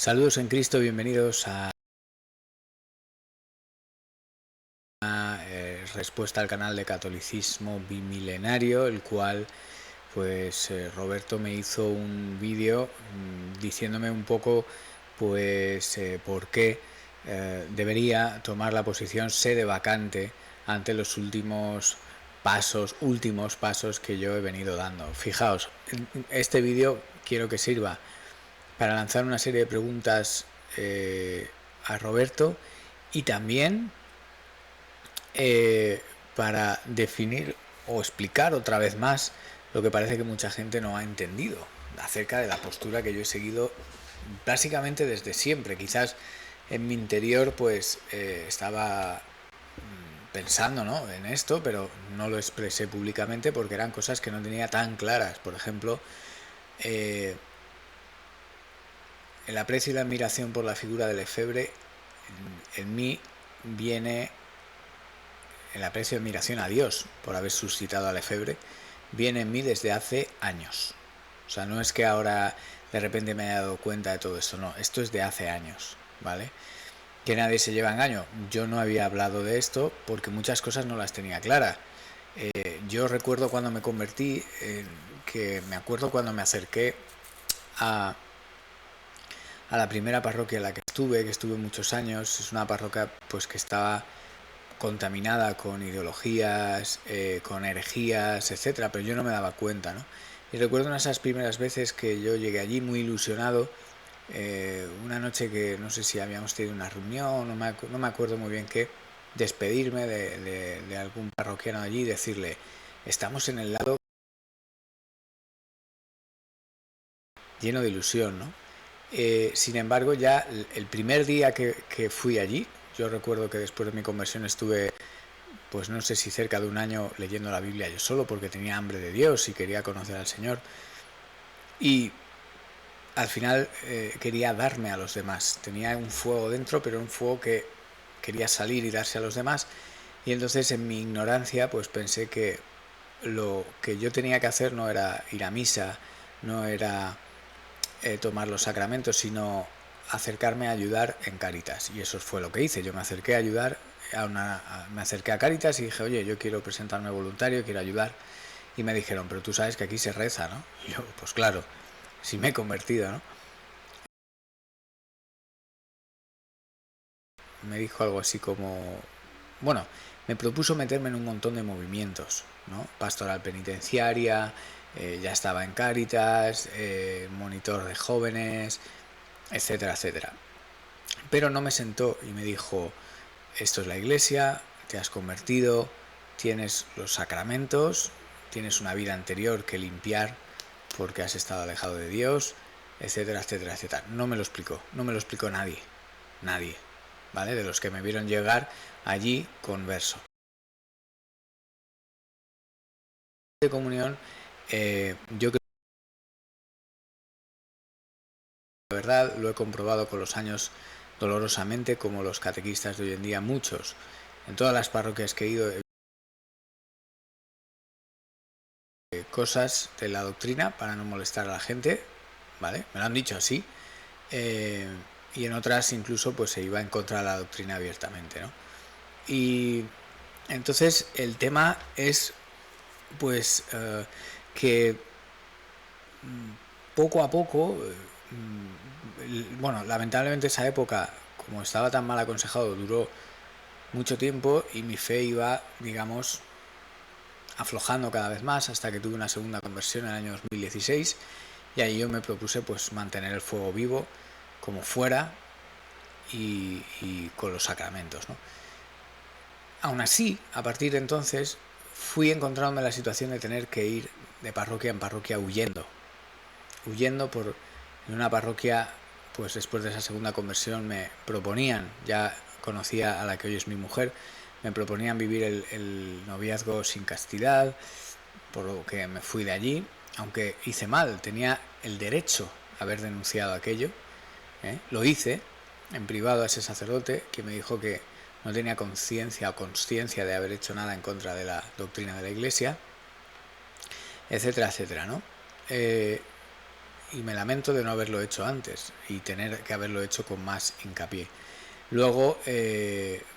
Saludos en Cristo, bienvenidos a respuesta al canal de Catolicismo Bimilenario, el cual Roberto me hizo un vídeo diciéndome un poco por qué debería tomar la posición sede vacante ante los últimos pasos que yo he venido dando. Fijaos, este vídeo quiero que sirva para lanzar una serie de preguntas a Roberto y también para definir o explicar otra vez más lo que parece que mucha gente no ha entendido acerca de la postura que yo he seguido básicamente desde siempre. Quizás en mi interior estaba pensando, ¿no?, en esto, pero no lo expresé públicamente porque eran cosas que no tenía tan claras. Por ejemplo, el aprecio y la admiración por la figura del Lefebvre en mí viene. El aprecio y admiración a Dios por haber suscitado a Lefebvre viene en mí desde hace años. O sea, no es que ahora de repente me haya dado cuenta de todo esto, no, esto es de hace años, ¿vale? Que nadie se lleva engaño. Yo no había hablado de esto porque muchas cosas no las tenía claras. Yo recuerdo cuando me convertí, que me acuerdo cuando me acerqué a la primera parroquia en la que estuve muchos años. Es una parroquia pues que estaba contaminada con ideologías, con herejías, etcétera, pero yo no me daba cuenta, ¿no? Y recuerdo una de esas primeras veces que yo llegué allí muy ilusionado, una noche que no sé si habíamos tenido una reunión, no me acuerdo muy bien qué, despedirme de algún parroquiano allí y decirle, estamos en el lado lleno de ilusión, ¿no? Sin embargo, ya el primer día que fui allí, yo recuerdo que después de mi conversión estuve, pues no sé si cerca de un año leyendo la Biblia yo solo porque tenía hambre de Dios y quería conocer al Señor. Y al final quería darme a los demás. Tenía un fuego dentro, pero un fuego que quería salir y darse a los demás. Y entonces en mi ignorancia pues pensé que lo que yo tenía que hacer no era ir a misa, no era tomar los sacramentos, sino acercarme a ayudar en Cáritas. Y eso fue lo que hice. Yo me acerqué a ayudar me acerqué a Cáritas y dije, oye, yo quiero presentarme voluntario, quiero ayudar. Y me dijeron, pero tú sabes que aquí se reza, ¿no? Y yo, pues claro, si me he convertido, ¿no? Me dijo algo así como, bueno, me propuso meterme en un montón de movimientos, ¿no? Pastoral penitenciaria, ya estaba en Cáritas, monitor de jóvenes, etcétera, etcétera. Pero no me sentó y me dijo, esto es la iglesia, te has convertido, tienes los sacramentos, tienes una vida anterior que limpiar porque has estado alejado de Dios, etcétera, etcétera, etcétera. No me lo explicó nadie, ¿vale? De los que me vieron llegar allí converso. De comunión, yo creo que la verdad lo he comprobado con los años dolorosamente, como los catequistas de hoy en día, muchos. En todas las parroquias que he ido, cosas de la doctrina para no molestar a la gente, ¿vale? Me lo han dicho así. Y en otras incluso pues se iba en contra de la doctrina abiertamente, ¿no? Y entonces el tema es pues que poco a poco, bueno, lamentablemente esa época, como estaba tan mal aconsejado, duró mucho tiempo y mi fe iba, digamos, aflojando cada vez más hasta que tuve una segunda conversión en el año 2016 y ahí yo me propuse pues mantener el fuego vivo como fuera y con los sacramentos, ¿no? Aún así, a partir de entonces fui encontrándome en la situación de tener que ir de parroquia en parroquia huyendo en una parroquia. Pues después de esa segunda conversión me proponían, ya conocía a la que hoy es mi mujer, me proponían vivir el noviazgo sin castidad, por lo que me fui de allí, aunque hice mal, tenía el derecho a haber denunciado aquello, lo hice en privado a ese sacerdote que me dijo que no tenía conciencia o consciencia de haber hecho nada en contra de la doctrina de la Iglesia, etcétera, etcétera, ¿no? y me lamento de no haberlo hecho antes y tener que haberlo hecho con más hincapié. Luego,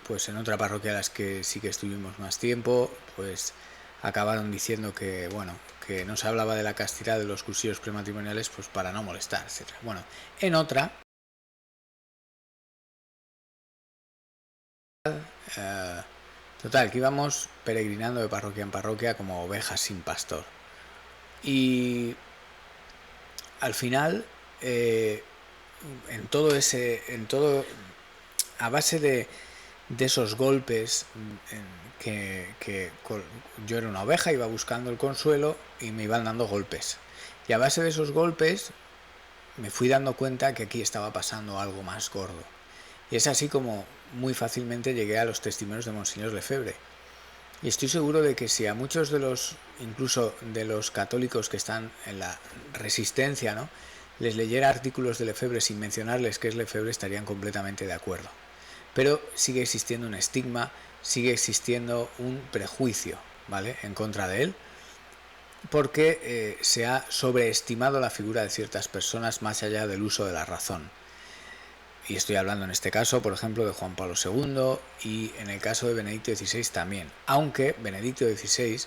pues en otra parroquia a las que sí que estuvimos más tiempo, pues acabaron diciendo que, bueno, que no se hablaba de la castidad de los cursillos prematrimoniales pues para no molestar, etcétera. Bueno, en otra, total, que íbamos peregrinando de parroquia en parroquia como ovejas sin pastor. Y al final, a base de esos golpes, yo era una oveja, iba buscando el consuelo y me iban dando golpes. Y a base de esos golpes me fui dando cuenta que aquí estaba pasando algo más gordo. Y es así como muy fácilmente llegué a los testimonios de Monseñor Lefebvre. Y estoy seguro de que si a muchos de los, incluso de los católicos que están en la resistencia, ¿no?, les leyera artículos de Lefebvre sin mencionarles que es Lefebvre, estarían completamente de acuerdo. Pero sigue existiendo un estigma, sigue existiendo un prejuicio, ¿vale?, en contra de él, porque se ha sobreestimado la figura de ciertas personas más allá del uso de la razón. Y estoy hablando en este caso, por ejemplo, de Juan Pablo II y en el caso de Benedicto XVI también. Aunque Benedicto XVI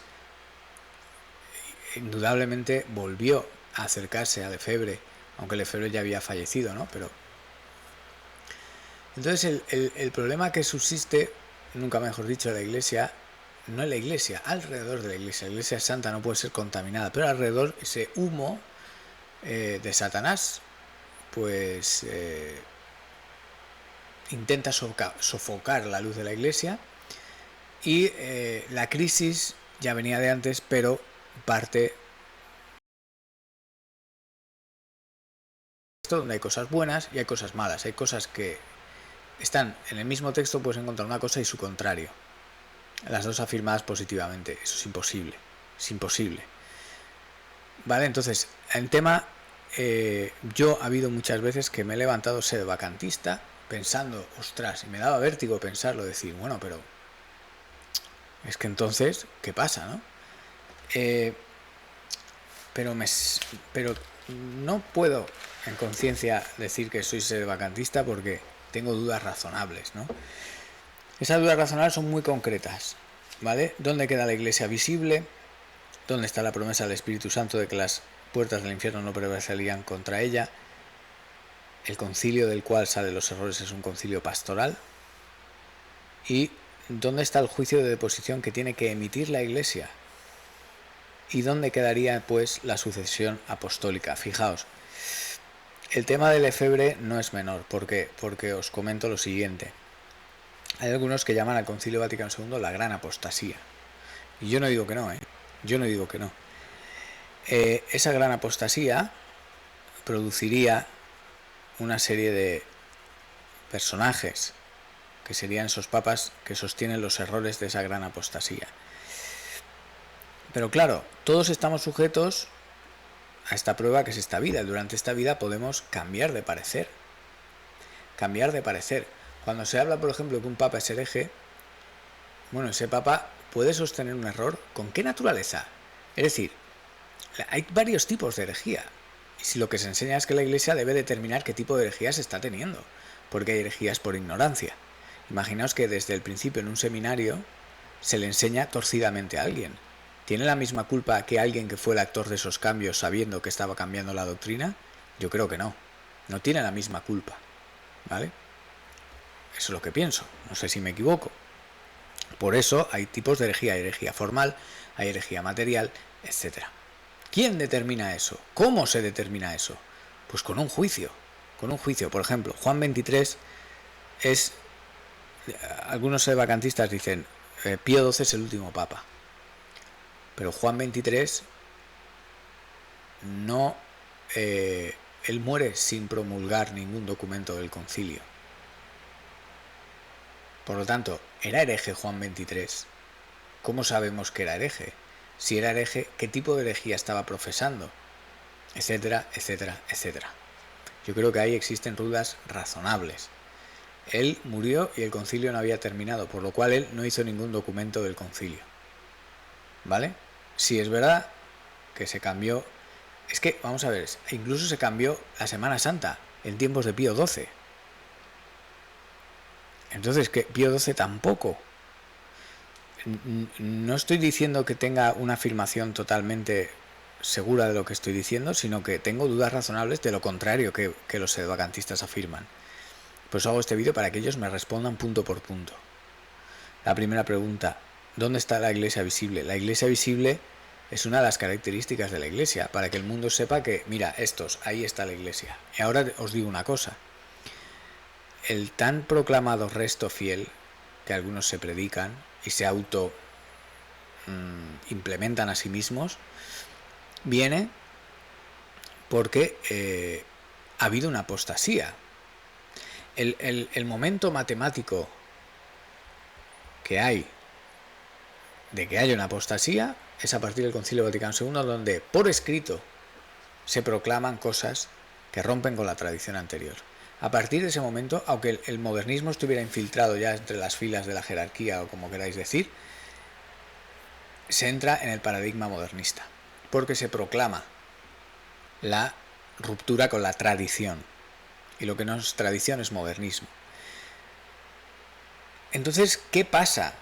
indudablemente volvió a acercarse a Lefebvre, aunque Lefebvre ya había fallecido, ¿no? Pero entonces el problema que subsiste, nunca mejor dicho, de la Iglesia, no en la Iglesia, alrededor de la Iglesia santa no puede ser contaminada, pero alrededor ese humo de Satanás, pues intenta sofocar la luz de la Iglesia, y la crisis ya venía de antes, pero parte donde hay cosas buenas y hay cosas malas, hay cosas que están en el mismo texto, puedes encontrar una cosa y su contrario, las dos afirmadas positivamente. Eso es imposible, es imposible, ¿vale? Entonces, en tema, yo ha habido muchas veces que me he levantado ser vacantista pensando, ostras, y me daba vértigo pensarlo, decir, bueno, pero es que entonces, ¿qué pasa, no? Pero no puedo en conciencia decir que soy sedevacantista porque tengo dudas razonables, ¿no? Esas dudas razonables son muy concretas, ¿vale? ¿Dónde queda la Iglesia visible? ¿Dónde está la promesa del Espíritu Santo de que las puertas del infierno no prevalecerían contra ella? El concilio del cual salen los errores es un concilio pastoral. ¿Y dónde está el juicio de deposición que tiene que emitir la Iglesia? ¿Y dónde quedaría, pues, la sucesión apostólica? Fijaos, el tema de Lefebvre no es menor. ¿Por qué? Porque os comento lo siguiente. Hay algunos que llaman al Concilio Vaticano II la gran apostasía. Y yo no digo que no, ¿eh? Yo no digo que no. Esa gran apostasía produciría una serie de personajes que serían esos papas que sostienen los errores de esa gran apostasía. Pero claro, todos estamos sujetos a esta prueba que es esta vida. Durante esta vida podemos cambiar de parecer. Cambiar de parecer. Cuando se habla, por ejemplo, que un papa es hereje, bueno, ese papa puede sostener un error. ¿Con qué naturaleza? Es decir, hay varios tipos de herejía. Y si lo que se enseña es que la Iglesia debe determinar qué tipo de herejía se está teniendo, porque hay herejías por ignorancia. Imaginaos que desde el principio en un seminario se le enseña torcidamente a alguien. ¿Tiene la misma culpa que alguien que fue el actor de esos cambios sabiendo que estaba cambiando la doctrina? Yo creo que no. No tiene la misma culpa, ¿vale? Eso es lo que pienso. No sé si me equivoco. Por eso hay tipos de herejía. Hay herejía formal, hay herejía material, etc. ¿Quién determina eso? ¿Cómo se determina eso? Pues con un juicio. Con un juicio. Por ejemplo, Juan XXIII es... Algunos vacantistas dicen Pío XII es el último papa. Pero Juan XXIII no... él muere sin promulgar ningún documento del concilio. Por lo tanto, ¿era hereje Juan XXIII? ¿Cómo sabemos que era hereje? Si era hereje, ¿qué tipo de herejía estaba profesando? Etcétera, etcétera, etcétera. Yo creo que ahí existen dudas razonables. Él murió y el concilio no había terminado, por lo cual él no hizo ningún documento del concilio. ¿Vale? Sí es verdad que se cambió Es que, vamos a ver, incluso se cambió la Semana Santa en tiempos de Pío XII. Entonces, que Pío XII tampoco. No estoy diciendo que tenga una afirmación totalmente segura de lo que estoy diciendo, sino que tengo dudas razonables de lo contrario que los sedevacantistas afirman. Por eso hago este vídeo para que ellos me respondan punto por punto. La primera pregunta: ¿dónde está la iglesia visible? La iglesia visible es una de las características de la iglesia, para que el mundo sepa que, mira, ahí está la iglesia. Y ahora os digo una cosa: el tan proclamado resto fiel que algunos se predican y se auto implementan a sí mismos, viene porque ha habido una apostasía. El momento matemático que hay de que haya una apostasía es a partir del Concilio Vaticano II, donde por escrito se proclaman cosas que rompen con la tradición anterior. A partir de ese momento, aunque el modernismo estuviera infiltrado ya entre las filas de la jerarquía, o como queráis decir, se entra en el paradigma modernista, porque se proclama la ruptura con la tradición, y lo que no es tradición es modernismo. Entonces, ¿qué pasa?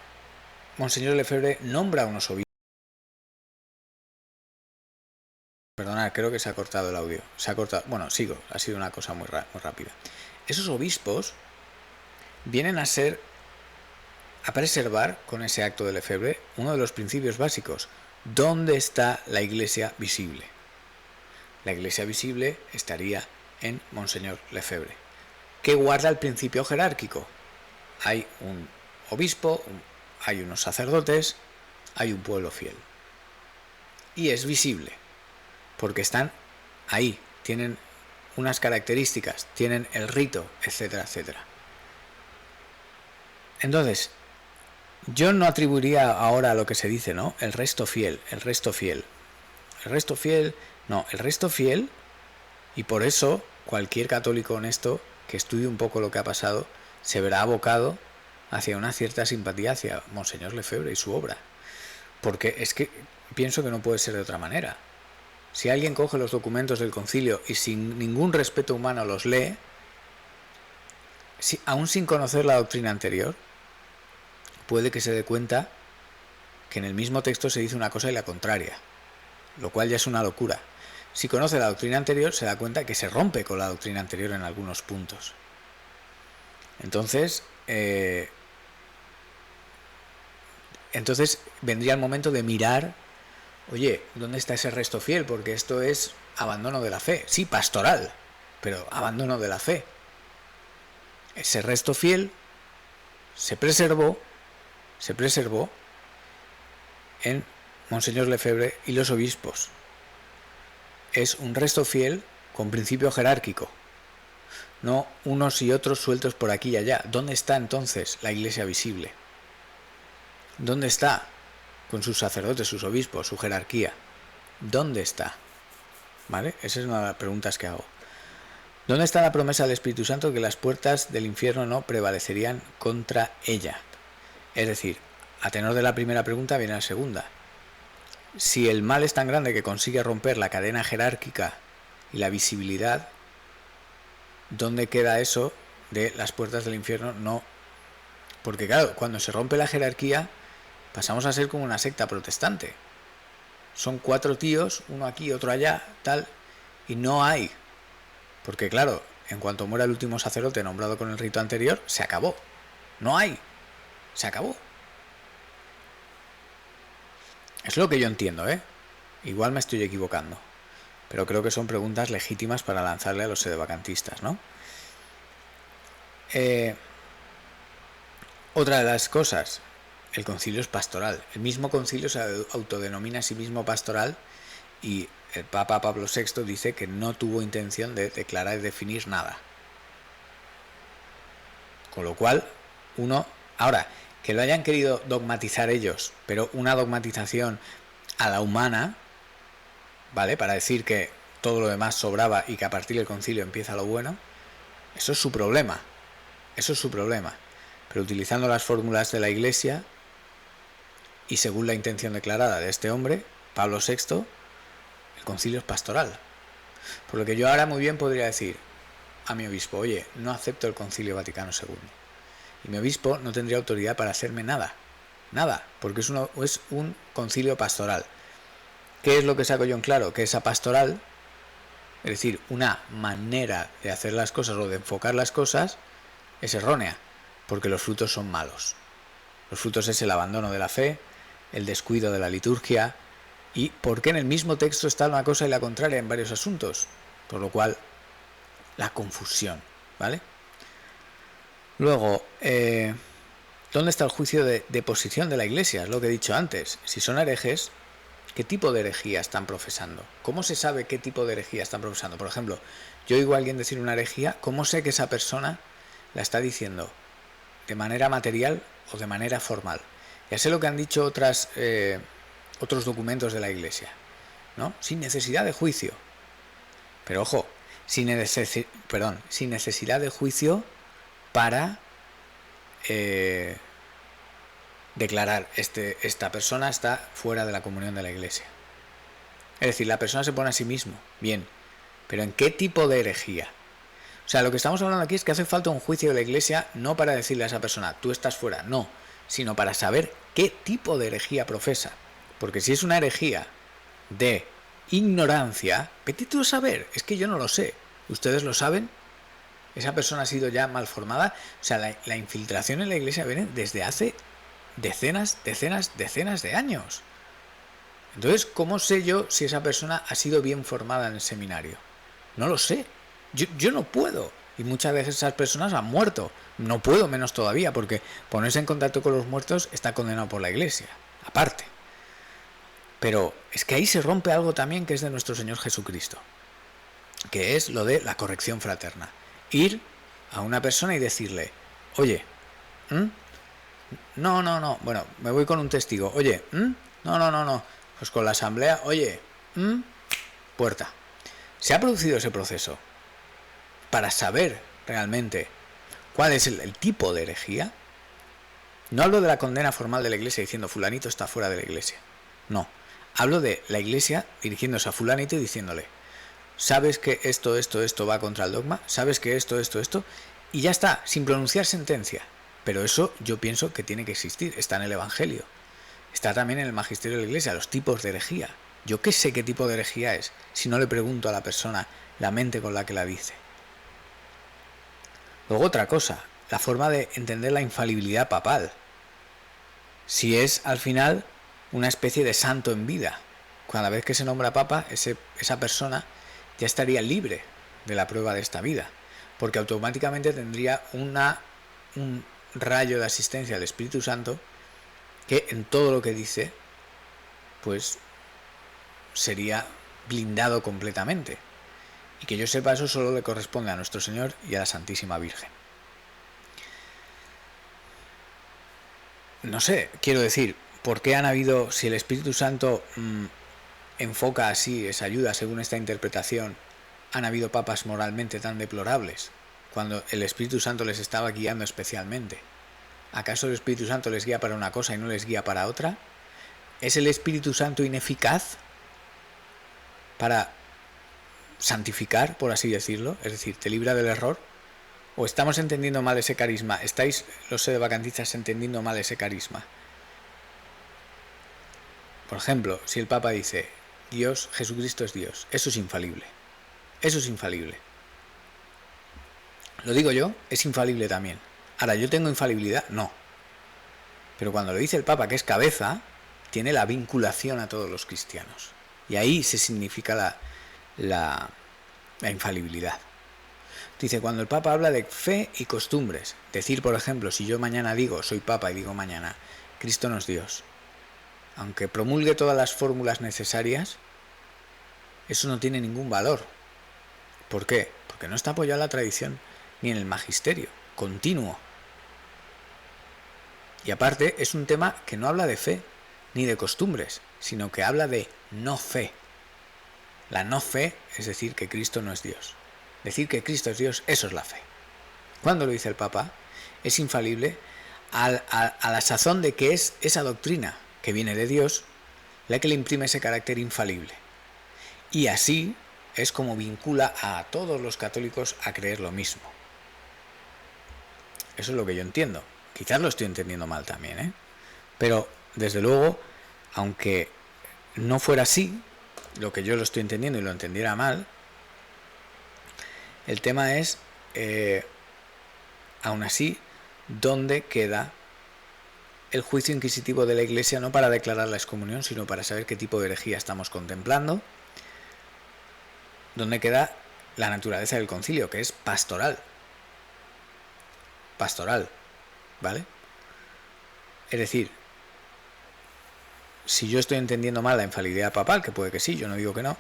Monseñor Lefebvre nombra a unos obispos. Perdonad, creo que se ha cortado el audio. Se ha cortado. Bueno, sigo. Ha sido una cosa muy rápida. Esos obispos vienen a preservar con ese acto de Lefebvre uno de los principios básicos. ¿Dónde está la iglesia visible? La iglesia visible estaría en Monseñor Lefebvre, que guarda el principio jerárquico. Hay un obispo, hay unos sacerdotes, hay un pueblo fiel. Y es visible, porque están ahí, tienen unas características, tienen el rito, etcétera, etcétera. Entonces, yo no atribuiría ahora a lo que se dice, ¿no? El resto fiel. El resto fiel, y por eso cualquier católico honesto que estudie un poco lo que ha pasado se verá abocado hacia una cierta simpatía hacia Monseñor Lefebvre y su obra, porque es que pienso que no puede ser de otra manera. Si alguien coge los documentos del concilio y sin ningún respeto humano los lee, aún sin conocer la doctrina anterior, puede que se dé cuenta que en el mismo texto se dice una cosa y la contraria, lo cual ya es una locura. Si conoce la doctrina anterior, se da cuenta que se rompe con la doctrina anterior en algunos puntos. Entonces vendría el momento de mirar, oye, ¿dónde está ese resto fiel? Porque esto es abandono de la fe. Sí, pastoral, pero abandono de la fe. Ese resto fiel se preservó en Monseñor Lefebvre y los obispos. Es un resto fiel con principio jerárquico, no unos y otros sueltos por aquí y allá. ¿Dónde está entonces la iglesia visible? ¿Dónde está? Con sus sacerdotes, sus obispos, su jerarquía. ¿Dónde está? ¿Vale? Esa es una de las preguntas que hago. ¿Dónde está la promesa del Espíritu Santo que las puertas del infierno no prevalecerían contra ella? Es decir, a tenor de la primera pregunta viene la segunda. Si el mal es tan grande que consigue romper la cadena jerárquica y la visibilidad, ¿dónde queda eso de las puertas del infierno? No. Porque claro, cuando se rompe la jerarquía, pasamos a ser como una secta protestante. Son 4 tíos, uno aquí, otro allá, tal, y no hay. Porque claro, en cuanto muera el último sacerdote nombrado con el rito anterior, se acabó. No hay. Se acabó. Es lo que yo entiendo, ¿eh? Igual me estoy equivocando, pero creo que son preguntas legítimas para lanzarle a los sedevacantistas, ¿no? Otra de las cosas, el concilio es pastoral. El mismo concilio se autodenomina a sí mismo pastoral, y el Papa Pablo VI dice que no tuvo intención de declarar y definir nada. Con lo cual, ahora, que lo hayan querido dogmatizar ellos, pero una dogmatización a la humana, ¿vale? Para decir que todo lo demás sobraba y que a partir del concilio empieza lo bueno, eso es su problema. Pero utilizando las fórmulas de la Iglesia y según la intención declarada de este hombre, Pablo VI, el concilio es pastoral. Por lo que yo ahora muy bien podría decir a mi obispo, oye, no acepto el Concilio Vaticano II. Y mi obispo no tendría autoridad para hacerme nada, porque es un concilio pastoral. ¿Qué es lo que saco yo en claro? Que esa pastoral, es decir, una manera de hacer las cosas o de enfocar las cosas, es errónea, porque los frutos son malos. Los frutos es el abandono de la fe, el descuido de la liturgia, y porque en el mismo texto está una cosa y la contraria en varios asuntos, por lo cual la confusión, ¿vale? Luego, ¿dónde está el juicio de posición de la Iglesia? Es lo que he dicho antes. Si son herejes, ¿qué tipo de herejía están profesando? ¿Cómo se sabe qué tipo de herejía están profesando? Por ejemplo, yo oigo a alguien decir una herejía, ¿cómo sé que esa persona la está diciendo de manera material o de manera formal? Ya sé lo que han dicho otros documentos de la Iglesia, ¿no? Sin necesidad de juicio. Pero ojo, sin necesidad de juicio para declarar esta persona está fuera de la comunión de la Iglesia. Es decir, la persona se pone a sí mismo, bien, pero ¿en qué tipo de herejía? O sea, lo que estamos hablando aquí es que hace falta un juicio de la Iglesia, no para decirle a esa persona, tú estás fuera, no, sino para saber qué tipo de herejía profesa. Porque si es una herejía de ignorancia, vete tú a saber, es que yo no lo sé, ¿ustedes lo saben? Esa persona ha sido ya mal formada. O sea, la infiltración en la Iglesia viene desde hace decenas de años. Entonces, ¿cómo sé yo si esa persona ha sido bien formada en el seminario? No lo sé. Yo no puedo. Y muchas veces esas personas han muerto. No puedo, menos todavía, porque ponerse en contacto con los muertos está condenado por la Iglesia, aparte. Pero es que ahí se rompe algo también que es de nuestro Señor Jesucristo, que es lo de la corrección fraterna. Ir a una persona y decirle, oye, no, bueno, me voy con un testigo, oye, no, pues con la asamblea, oye, puerta. Se ha producido ese proceso para saber realmente cuál es el tipo de herejía. No hablo de la condena formal de la Iglesia diciendo fulanito está fuera de la Iglesia, no, hablo de la Iglesia dirigiéndose a fulanito y diciéndole, sabes que esto va contra el dogma, sabes que esto, y ya está, sin pronunciar sentencia. Pero eso yo pienso que tiene que existir, está en el Evangelio, está también en el magisterio de la Iglesia, los tipos de herejía. Yo qué sé qué tipo de herejía es, si no le pregunto a la persona la mente con la que la dice. Luego otra cosa, la forma de entender la infalibilidad papal. Si es al final una especie de santo en vida, cada vez que se nombra papa, esa persona ya estaría libre de la prueba de esta vida, porque automáticamente tendría un rayo de asistencia del Espíritu Santo que en todo lo que dice pues sería blindado completamente, y que yo sepa eso solo le corresponde a nuestro Señor y a la Santísima Virgen. No sé, quiero decir, ¿por qué han habido, si el Espíritu Santo enfoca así esa ayuda según esta interpretación, han habido papas moralmente tan deplorables cuando el Espíritu Santo les estaba guiando especialmente? ¿Acaso el Espíritu Santo les guía para una cosa y no les guía para otra? ¿Es el Espíritu Santo ineficaz para santificar, por así decirlo? Es decir, ¿te libra del error? ¿O estamos entendiendo mal ese carisma? ¿Estáis, los sedevacantistas, entendiendo mal ese carisma? Por ejemplo, si el Papa dice, Dios, Jesucristo es Dios, eso es infalible. Eso es infalible. Lo digo yo, es infalible también. Ahora, ¿yo tengo infalibilidad? No. Pero cuando lo dice el Papa, que es cabeza, tiene la vinculación a todos los cristianos. Y ahí se significa la infalibilidad. Dice, cuando el Papa habla de fe y costumbres, decir, por ejemplo, si yo mañana digo, soy Papa y digo mañana, Cristo no es Dios, aunque promulgue todas las fórmulas necesarias, eso no tiene ningún valor. ¿Por qué? Porque no está apoyado en la tradición ni en el magisterio continuo. Y aparte es un tema que no habla de fe ni de costumbres, sino que habla de no fe. La no fe es decir que Cristo no es Dios. Decir que Cristo es Dios, eso es la fe. Cuando lo dice el Papa, es infalible a la sazón de que es esa doctrina que viene de Dios la que le imprime ese carácter infalible. Y así es como vincula a todos los católicos a creer lo mismo. Eso es lo que yo entiendo. Quizás lo estoy entendiendo mal también, ¿eh? Pero, desde luego, aunque no fuera así, lo que yo lo estoy entendiendo y lo entendiera mal, el tema es, aún así, ¿dónde queda el juicio inquisitivo de la Iglesia? No para declarar la excomunión, sino para saber qué tipo de herejía estamos contemplando. ¿Dónde queda la naturaleza del concilio, que es pastoral? Pastoral, ¿vale? Es decir, si yo estoy entendiendo mal la infalibilidad papal, que puede que sí, yo no digo que no,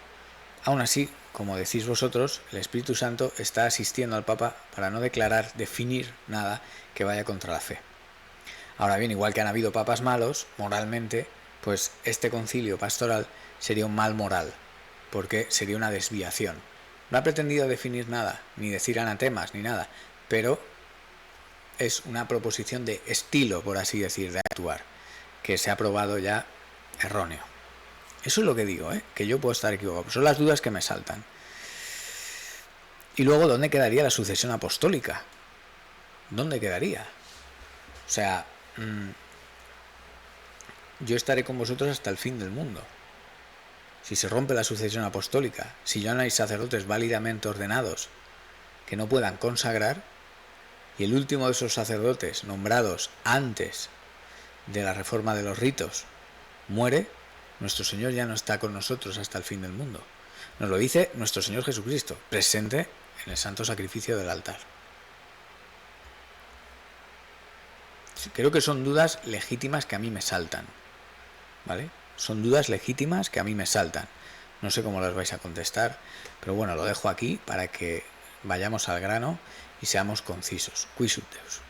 aún así, como decís vosotros, el Espíritu Santo está asistiendo al Papa para no declarar, definir nada que vaya contra la fe. Ahora bien, igual que han habido papas malos, moralmente, pues este concilio pastoral sería un mal moral, porque sería una desviación. No ha pretendido definir nada, ni decir anatemas, ni nada, pero es una proposición de estilo, por así decir, de actuar, que se ha probado ya erróneo. Eso es lo que digo, que yo puedo estar equivocado. Son las dudas que me saltan. Y luego, ¿dónde quedaría la sucesión apostólica? ¿Dónde quedaría? O sea, yo estaré con vosotros hasta el fin del mundo. Si se rompe la sucesión apostólica, si ya no hay sacerdotes válidamente ordenados que no puedan consagrar, y el último de esos sacerdotes nombrados antes de la reforma de los ritos muere, nuestro Señor ya no está con nosotros hasta el fin del mundo. Nos lo dice nuestro Señor Jesucristo, presente en el santo sacrificio del altar. Creo que son dudas legítimas que a mí me saltan, ¿vale? Son dudas legítimas que a mí me saltan. No sé cómo las vais a contestar, pero bueno, lo dejo aquí para que vayamos al grano y seamos concisos. Quis ut Deus.